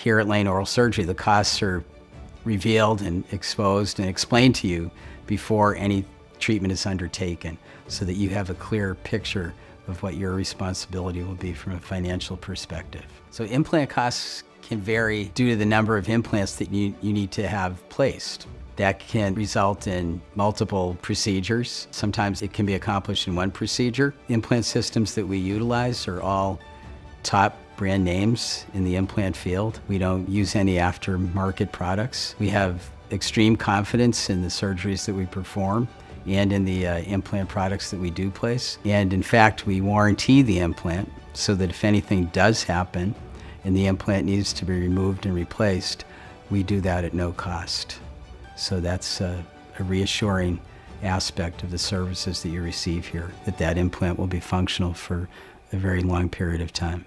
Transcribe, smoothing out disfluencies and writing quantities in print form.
here at Lane Oral Surgery, the costs are revealed and exposed and explained to you before any treatment is undertaken, so that you have a clear picture of what your responsibility will be from a financial perspective. So implant costs can vary due to the number of implants that you need to have placed. That can result in multiple procedures. Sometimes it can be accomplished in one procedure. Implant systems that we utilize are all top brand names in the implant field. We don't use any aftermarket products. We have extreme confidence in the surgeries that we perform and in the implant products that we do place. And in fact, we warranty the implant so that if anything does happen and the implant needs to be removed and replaced, we do that at no cost. So that's a reassuring aspect of the services that you receive here, that implant will be functional for a very long period of time.